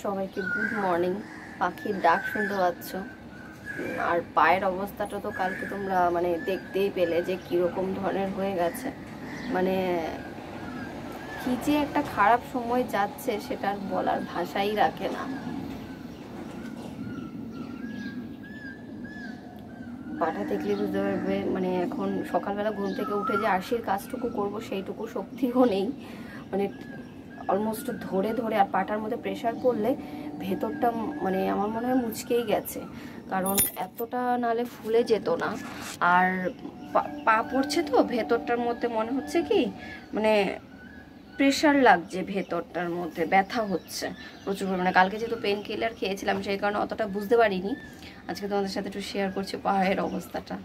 সবাইকে good morning. পাখির ডাক শুনতে পাচ্ছ, আর পায়ের অবস্থাটা তো কালকে তোমরা মানে দেখতেই পেলে যে কীরকম ধরনের হয়ে গেছে। মানে কি যে একটা খারাপ সময় যাচ্ছে সেটার বলার ভাষাই রাখে না। পাটা দেখলে বুঝতে পারবে, মানে এখন সকালবেলা ঘুম থেকে উঠে যে আরশির কাজটুকু করব সেইটুকু শক্তিও নেই। মানে অলমোস্ট ধরে ধরে, আর পাটার মধ্যে প্রেশার পড়লে ভেতরটা মানে আমার মনে হয় মুচকেই গেছে, কারণ এতটা নালে ফুলে যেত না। আর পা পড়ছে তো ভেতরটার মধ্যে মনে হচ্ছে কি মানে প্রেশার লাগছে, ভেতরটার মধ্যে ব্যথা হচ্ছে প্রচুর পরিমাণে। কালকে যেহেতু পেন কিলার খেয়েছিলাম সেই কারণে অতটা বুঝতে পারিনি। আজকে তোমাদের সাথে একটু শেয়ার করছি পায়ের অবস্থাটা।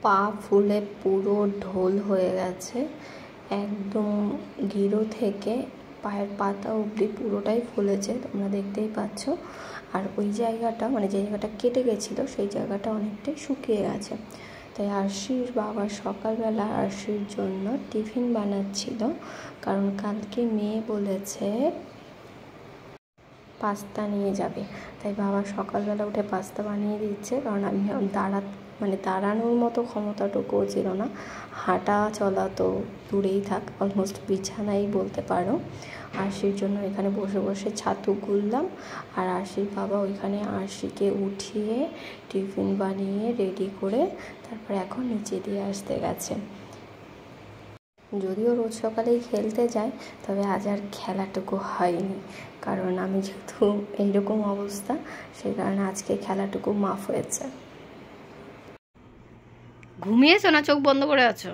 পা ফুলে পুরো ঢোল হয়ে গেছে, একদম গিরো থেকে পায়ের পাতা অবধি পুরোটাই ফুলেছে, তোমরা দেখতেই পাচ্ছ। আর ওই জায়গাটা মানে যে জায়গাটা কেটে গেছিলো সেই জায়গাটা অনেকটাই শুকিয়ে গেছে। তাই আরশির বাবা সকালবেলা আরশির জন্য টিফিন বানাচ্ছিল, কারণ কালকে মেয়ে বলেছে পাস্তা নিয়ে যাবে। তাই বাবা সকালবেলা উঠে পাস্তা বানিয়ে দিচ্ছে, কারণ আমি দাঁড়ানোর মতো ক্ষমতাটুকুও ছিল না, হাঁটা চলা তো দূরেই থাক, অলমোস্ট বিছানাই বলতে পারো। আরশির জন্য এখানে বসে বসে ছাতু গুললাম, আর আরশির বাবা ওইখানে আরশিকে উঠিয়ে টিফিন বানিয়ে রেডি করে তারপর এখন নিচে দিয়ে আসতে গেছে। যদিও রোজ সকালেই খেলতে যায়, তবে আজ আর খেলাটুকু হয়নি, কারণ আমি যেহেতু এইরকম অবস্থা সেই কারণে আজকে খেলাটুকু মাফ হয়েছে। ঘুমিয়েছো না চোখ বন্ধ করে আছো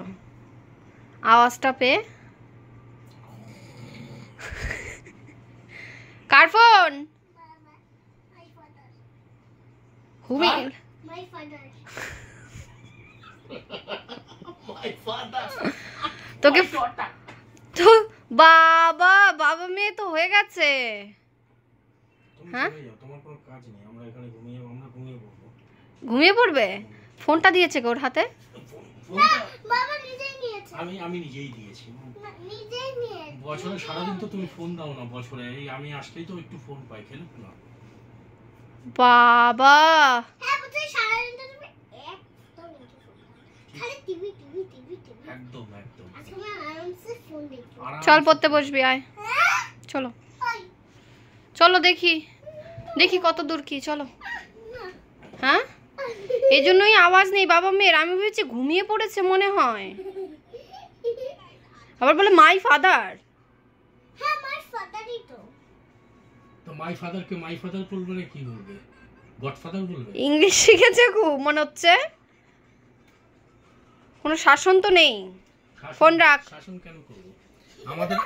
আওয়াজটা পেয়ে? কার ফোন? ঘুমিয়ে তোকে তো বাবা বাবা মেয়ে তো হয়ে গেছে। হ্যাঁ ঘুমিয়ে পড়বে? ফোনটা দিয়েছে ওর হাতে? আমি নিজেই দিয়েছি। বছরে সারাদিন তো তুমি ফোন দাও না, বছরে এই আমি আসলেই তো একটু ফোন পাই, খেলুক না বাবা। একদম একদম। চল পড়তে বসবি, আয় চলো চলো, দেখি দেখি কত দূর কি, চলো। হ্যাঁ এই জন্যই আওয়াজ নেই বাবা মেয়ের। আমি ভেবেছি ঘুমিয়ে পড়েছে মনে হয়, আবার বলে মাই ফাদার। হ্যাঁ মাই ফাদারই তো। তো my father K my father বলবে কি বলবে? গডফাদার বলবে? ইংলিশ শিখেছে খুব মনে হচ্ছে, কোনো শাসন তো নেই। ফোন রাখ। শাসন কেন করব? আমাদের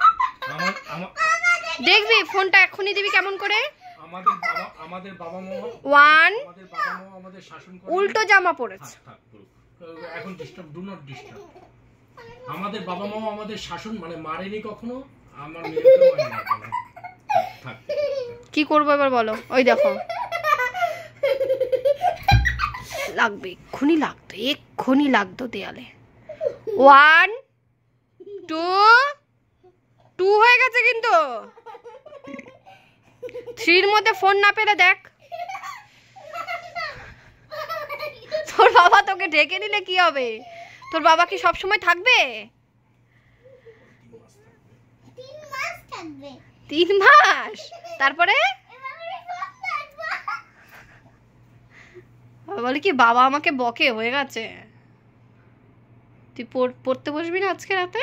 দেখবি ফোনটা এখনই দিবি কেমন করে? আমাদের বাবা মা আমাদের শাসন করে। উল্টো জামা পড়েছে এখন ডিস্টার্ব, ডু নট ডিস্টার্ব। আমাদের বাবা মা আমাদের শাসন মানে মারেনি কখনো, আমার মেয়েকেও মারেনি। থাক কি করবো এবার বলো? ওই দেখো লাগবে, এক্ষুনি লাগতো দেয়ালে। 1 2 হয়ে গেছে, কিন্তু 3-র মধ্যে ফোন না পেলে দেখ। তোর বাবা তোকে ঢেকে নিলে কি হবে? তোর বাবা কি সব সময় থাকবে? 3 মাস তারপরে বলে কি বাবা আমাকে বকে, হয়ে গেছে। তুই পড়তে বসবি না আজকে রাতে?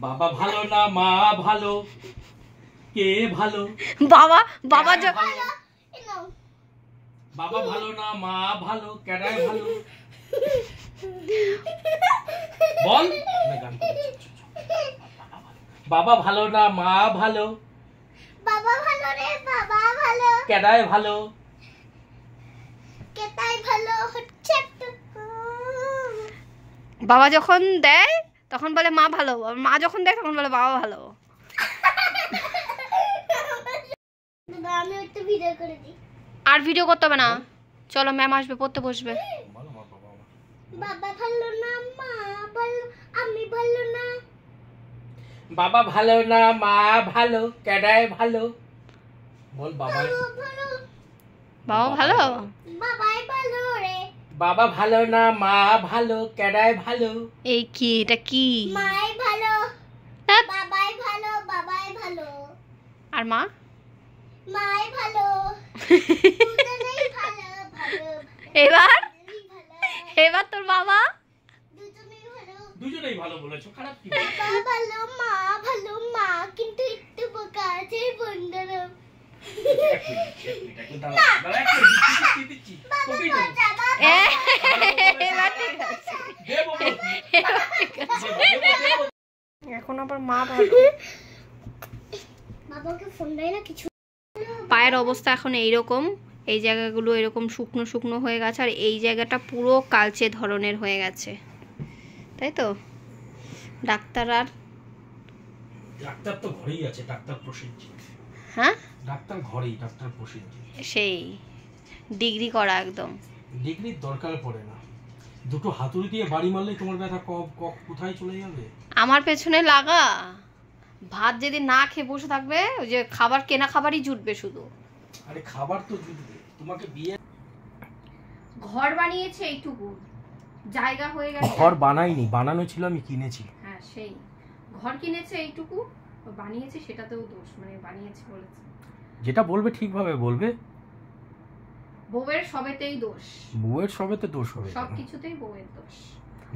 বাবা ভালো না মা ভালো, কে ভালো? বাবা বাবা ভালো না মা ভালো, কেডাই ভালো? বল। বাবা ভালো না মা ভালো, বাবা ভালো রে, বাবা ভালো, কেডাই ভালো? কেটাই ভালো হচ্ছে। বাবা যখন দেয় তখন বলে মা ভালো, মা যখন দেয় তখন বলে বাবা ভালো। আমি একটু ভিডিও করে দিই। আর ভিডিও করতে হবে না, চলো ম্যাম আসবে, পড়তে বসবে। বাবা ভালো না মা ভালো, আমি ভালো না। বাবা ভালো না মা ভালো, কেডাই ভালো? বল বাবা ভালো বাবা ভালো? বাবাই ভালো রে বাবা ভালো না মা ভালো, কেডায় ভালো? এই কি, এটা কি? মাই ভালো ধ্যাৎ। বাবাই ভালো বাবাই ভালো আর মা? মাই ভালো দুজনেই ভালো ভালো এবার দুজনেই ভালো এবার তোর বাবা? দুজনেই ভালো দুজনেই ভালো বলেছো, খারাপ কি? বাবা ভালো মা কিন্তু একটু বোকা আছে বন্ধুরা এবার ঠিক আছে। এখন আবার মা ভালো। বাবাকে ফোন দেয় না কিছু পায়ের অবস্থা এখন এইরকম, এই জায়গাগুলো এরকম শুকনো শুকনো হয়ে গেছে, আর এই জায়গাটা পুরো কালচে ধরনের হয়ে গেছে, তাই তো? ডাক্তার আর ডাক্তার তো ঘরেই আছে, ডাক্তার প্রসেনজিৎ। হ্যাঁ, ডাক্তার ঘরেই, ডাক্তার প্রসেনজিৎ। সেই ডিগ্রি করা একদম। ডিগ্রির দরকার পড়ে না, দুটো হাতুড়ি দিয়ে বাড়ি মারলেই তোমার ব্যথা কোথায় চলে যাবে। আমার পেছনে লাগা, ভাত যেদিন না খেয়ে বসে থাকবে, ওই যে খাবার, কেনা খাবারই জুটবে শুধু। আরে খাবার তো জুটবে, তোমাকে বিয়ে। ঘর বানিয়েছে এইটুকু, জায়গা হয়ে গেছে। ঘর বানাইনি, বানানো ছিল, আমি কিনেছি। হ্যাঁ, সেই ঘর কিনেছে এইটুকু, বানিয়েছে সেটাতেও দোষ, মানে বানিয়েছে বলেছে। যেটা বলবে ঠিকভাবে বলবে। বউয়ের সবেতেই দোষ, বউয়ের সবেতে দোষ হবে, সবকিছুতেই বউয়ের দোষ।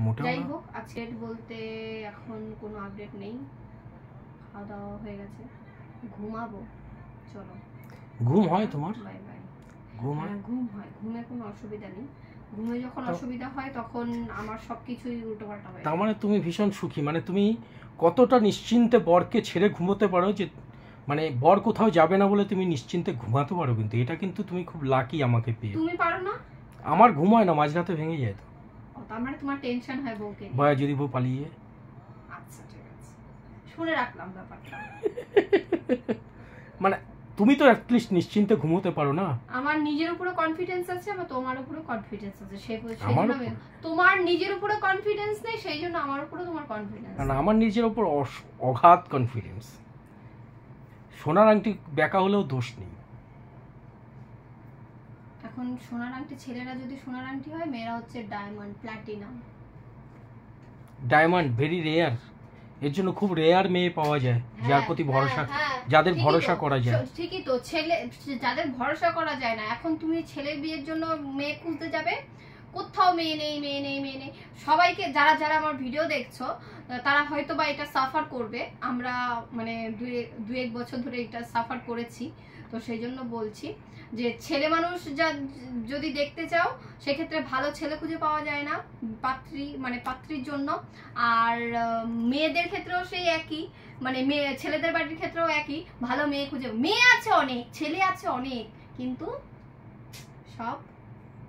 মোটেও যাই না। হোক, আজকে বলতে এখন কোনো আপডেট নেই, খাওয়া দাওয়া হয়ে গেছে, ঘুমাবো। চলো, ঘুম হয় তোমার? Bye bye. ঘুম হয়? হ্যাঁ, ঘুম হয়, ঘুমে কোনো অসুবিধা নেই। ঘুমে যখন অসুবিধা হয় তখন আমার সবকিছুই উল্টোপাল্টা হয়। তার মানে তুমি ভীষণ সুখী, মানে তুমি কতটা নিশ্চিন্তে বরকে ছেড়ে ঘুমোতে পারো, যে মানে বর কোথাও যাবে না বলে তুমি নিশ্চিন্তে ঘুমাতে পারো, কিন্তু এটা কিন্তু তুমি খুব লাকি আমাকে পেয়ে। তুমি পারো না? আমার ঘুম হয় না, মাঝরাতে ভেঙে যায় তো। ও, তার মানে তোমার টেনশন হয় বউকে নিয়ে। ভয় যদি বউ পালিয়ে যায়। আচ্ছা, ঠিক আছে, শুনে রাখলাম ব্যাপারটা। মানে তুমি তো অ্যাটলিস্ট নিশ্চিন্তে ঘুমোতে পারো না। আমার নিজের উপরে কনফিডেন্স আছে, আমার তোমার উপরে কনফিডেন্স আছে, সেই আমার জন্য আমি, তোমার নিজের উপরে কনফিডেন্স নেই, সেই জন্য আমার উপরে তোমার কনফিডেন্স। কারণ আমার নিজের ওপর অগাধ কনফিডেন্স। সোনার আংটি বেঁকা হলেও দোষ নেই। এখন সোনার আংটি, ছেলেরা যদি সোনার আংটি হয়, মেয়েরা হচ্ছে diamond, platinum. Diamond very rare, এর জন্য খুব রেয়ার মেয়ে পাওয়া যায় যার প্রতি ভরসা, যাদের ভরসা করা যায়। ঠিকই তো, ছেলে যাদের ভরসা করা যায় না। এখন তুমি ছেলে বিয়ের জন্য মেয়ে খুঁজতে যাবে, কোথাও মেয়ে নেই, মেয়ে নেই, মেয়ে নেই। সবাইকে, যারা যারা আমার ভিডিও দেখছো, তারা হয়তো বা এটা সাফার করবে। আমরা মানে দু এক বছর ধরে এটা সাফার করেছি, তো সেই জন্য বলছি যে ছেলে মানুষ যদি দেখতে চাও, সেক্ষেত্রে ভালো ছেলে খুঁজে পাওয়া যায় না পাত্রী, মানে পাত্রীর জন্য। আর মেয়েদের ক্ষেত্রেও সেই একই, মানে মেয়ে ছেলেদের বাড়ির ক্ষেত্রেও একই, ভালো মেয়ে খুঁজে, মেয়ে আছে অনেক, ছেলে আছে অনেক, কিন্তু সব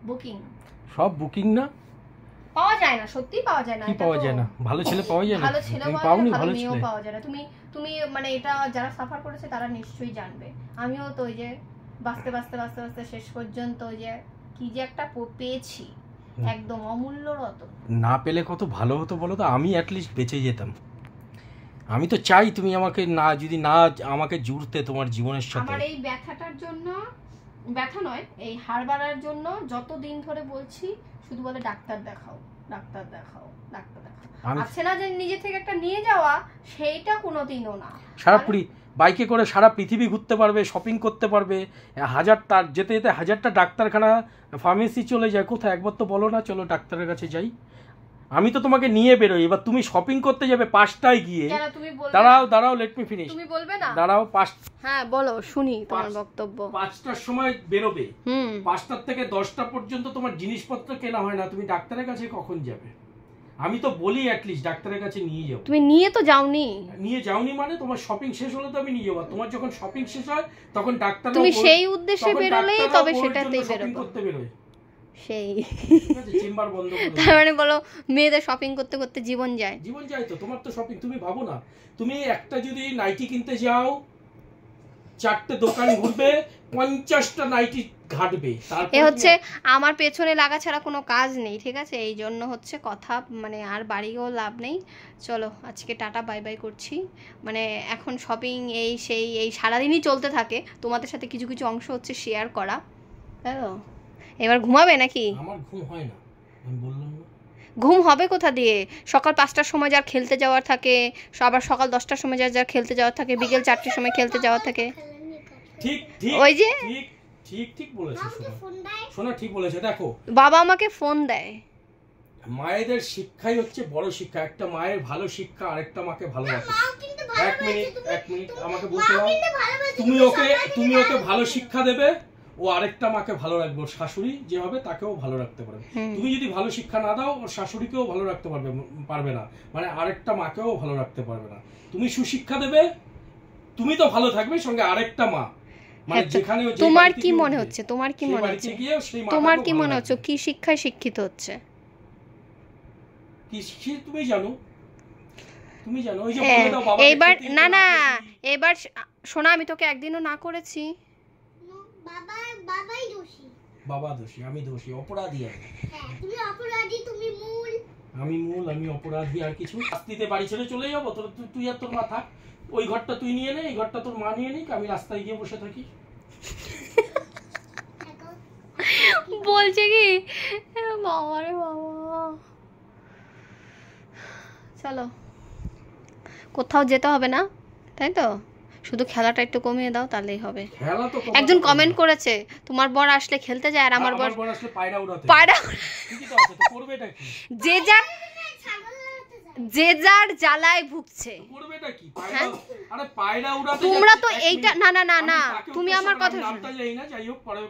বুকিং। সব বুকিং না, পাওয়া যায় না, সত্যি পাওয়া যায় না। কি পাওয়া যায় না? ভালো ছেলে পাওয়া যায় না? ভালো ছেলে তুমি পাওয়া যায় পাওনি না, ভালো ভালো মেয়েও ছেলে? পাওয়া যায় না। তুমি মানে এটা যারা সাফার করেছে তারা নিশ্চয়ই জানবে। আমিও তো ওই যে বাঁচতে বাঁচতে বাঁচতে বাঁচতে শেষ পর্যন্ত ওই যে কি যে একটা পেয়েছি, একদম অমূল্য রতন। না পেলে কত ভালো হতো বলো তো, আমি অ্যাটলিস্ট বেঁচে যেতাম। আমি তো চাই তুমি আমাকে না, যদি না আমাকে জুড়তে তোমার জীবনের সাথে। আমার এই ব্যথাটার জন্য, ব্যথা নয়, এই হাড় বাড়ার জন্য যতদিন ধরে বলছি, শুধু বলে ডাক্তার দেখাও, ডাক্তার দেখাও, ডাক্তার দেখাও। আছে না যে নিজে থেকে একটা নিয়ে যাওয়া, সেইটা কোনোদিনও না। সারা বাইকে করে সারা পৃথিবী ঘুরতে পারবে, শপিং করতে পারবে, হাজারটা যেতে যেতে হাজারটা ডাক্তারখানা, ফার্মেসি চলে যায়, কোথায় একবার তো বলো না চলো ডাক্তারের কাছে যাই। আমি তো তোমাকে নিয়ে বেরোই, এবার তুমি শপিং করতে যাবে 5টায় গিয়ে। দাঁড়াও লেট মি ফিনিশ। তুমি বলবে না? দাঁড়াও, হ্যাঁ বলো, শুনি তোমার বক্তব্য। 5টার সময় বেরোবে, 5টার থেকে 10টা পর্যন্ত তোমার জিনিসপত্র কেনা হয় না, তুমি ডাক্তারের কাছে কখন যাবে? আমি তো বলি অ্যাটলিস্ট ডাক্তারের কাছে নিয়ে যাও। তুমি নিয়ে তো যাওনি। নিয়ে যাওনি মানে তোমার শপিং শেষ হলে তো আমি নিয়ে যাবো। তোমার যখন শপিং শেষ হয় তখন ডাক্তার, তুমি সেই উদ্দেশ্যে বেরোলেই তবে সেটাতেই বেরোবো। করতে বেরোয় সেই চেম্বার বন্ধ করে। তার মানে বলো মেয়েদের শপিং করতে করতে জীবন যায়। জীবন যায় তো, তোমার তো শপিং, তুমি ভাবো না, তুমি একটা যদি নাইটি কিনতে যাও 4টে দোকান ঘুরবে, 50টা নাইটি ঘাটবে। এ হচ্ছে আমার পেছনে লাগা ছাড়া কোনো কাজ নেই, ঠিক আছে? এই জন্য হচ্ছে কথা, মানে আর বাড়িও লাভ নেই। চলো আজকে টাটা বাই বাই করছি। মানে এখন শপিং এই সেই এই সারাদিনই চলতে থাকে, তোমাদের সাথে কিছু কিছু অংশ হচ্ছে শেয়ার করা, তাই তো? এবার ঘুমাবে নাকি? আমার ঘুম হয় না, আমি বললাম না। ঘুম হবে কোথা দিয়ে? সকাল 5টার সময় যার খেলতে যাওয়ার থাকে, আবার সকাল 10টার সময় যার খেলতে যাওয়ার থাকে, বিকেল 4টার সময় খেলতে যাওয়ার থাকে। ঠিক ঠিক ওই যে ঠিক ঠিক ঠিক বলেছিস শোনা, ঠিক বলেছে। দেখো বাবা আমাকে ফোন দেয়। মায়েদের শিক্ষাই হচ্ছে বড় শিক্ষা। একটা মায়ের ভালো শিক্ষা আরেকটা মাকে ভালোবাসে। এক মিনিট আমাকে বলতে দাও। তুমি ওকে ভালো শিক্ষা দেবে, ও আরেকটা মাকে ভালো রাখবে। ওর শাশুড়ি যে হবে তাকেও ভালো রাখতে পারবে। তুমি যদি ভালো শিক্ষা না দাও, ওর শাশুড়িকেও ভালো রাখতে পারবে না, মানে আরেকটা মাকেও ভালো রাখতে পারবে না। তুমি সুশিক্ষা দেবে, তুমি তো ভালো থাকবে, সঙ্গে আরেকটা মা, মানে যেখানে তোমার কি মনে হচ্ছে, তোমার কি মনে হচ্ছে কি শিক্ষায় শিক্ষিত হচ্ছে? কি শিক্ষিত তুমি জানো ওই যে বলে দাও বাবা। এইবার না এবার শোনা, আমি তোকে একদিনও না করেছি। বাবা দোষী, আমি দোষী, অপরাধী আমি। হ্যাঁ তুমি অপরাধী, তুমি মূল। আমি অপরাধী, আর কিছু শাস্তিতে বাড়ি ছেড়ে চলে যাবো? তুই আর তোর মা থাক, ওই ঘরটা তুই নিয়ে নে, এই ঘরটা তোর মা নিয়ে নিক, আমি রাস্তায় গিয়ে বসে থাকি। বলছে কি বাবা রে বাবা, চলো কোথাও যেতে হবে না, তাই তো? শুধু খেলাটা একটু কমিয়ে দাও, তাহলেই হবে। একজন কমেন্ট করেছে তোমার বর আসলে খেলতে যায়, আর আমার বর আসলে পায়রা উড়াতে। ঠিকই তো আছে, তো করবেটা কি? যে যার জ্বালায় ভুগছে, করবেটা কি? আরে পায়রা উড়াতে তোমরা তো এইটা না তুমি আমার কথা নামটা যাই না, যাই হোক, পরে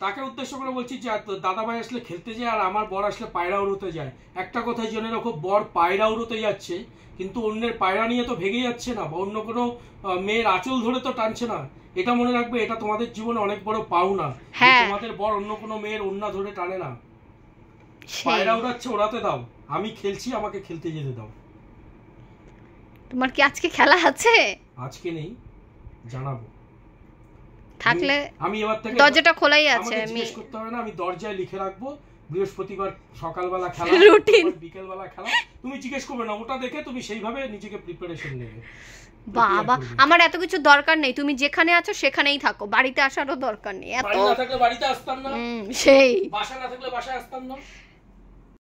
তাকে উদ্দেশ্য করে বলছি যে দাদা ভাই আসলে খেলতে যায় আর আমার বর আসলে পায়রা উড়োতে যায়। একটা কথা জেনে রাখো, বর পায়রা উড়োতে যাচ্ছে কিন্তু অন্যের পায়রা নিয়ে তো ভেগে যাচ্ছে না, বা অন্য কোনো মেয়ের আঁচল ধরে তো টানছে না। এটা মনে রাখবে, এটা তোমাদের জীবনে অনেক বড় পাওনা। তোমাদের বর অন্য কোনো মেয়ের ওন্না ধরে টানে না, পায়রা উড়াচ্ছে, ওড়াতে দাও। আমি খেলছি, আমাকে খেলতে যেতে দাও। তোমার কি আজকে খেলা আছে? আজকে নেই, জানাবো থাকলে। আমি এবার থেকে দরজাটা খোলাই আছে, আমি জিজ্ঞেস করতে হবে না, আমি দরজায় লিখে রাখবো বৃহস্পতিবার সকালবেলা খেলা, রুটিন বিকেলবেলা খেলা। তুমি জিজ্ঞেস করবে না, ওটা দেখে তুমি সেইভাবে নিজেকে প্রিপারেশন নেবে। বাবা আমার এত কিছু দরকার নেই, তুমি যেখানে আছো সেখানেই থাকো, বাড়িতে আসারও দরকার নেই। এত বাড়ি না থাকলে বাড়িতে আসতাম না, সেই বাসা না থাকলে বাসায় আসতাম না।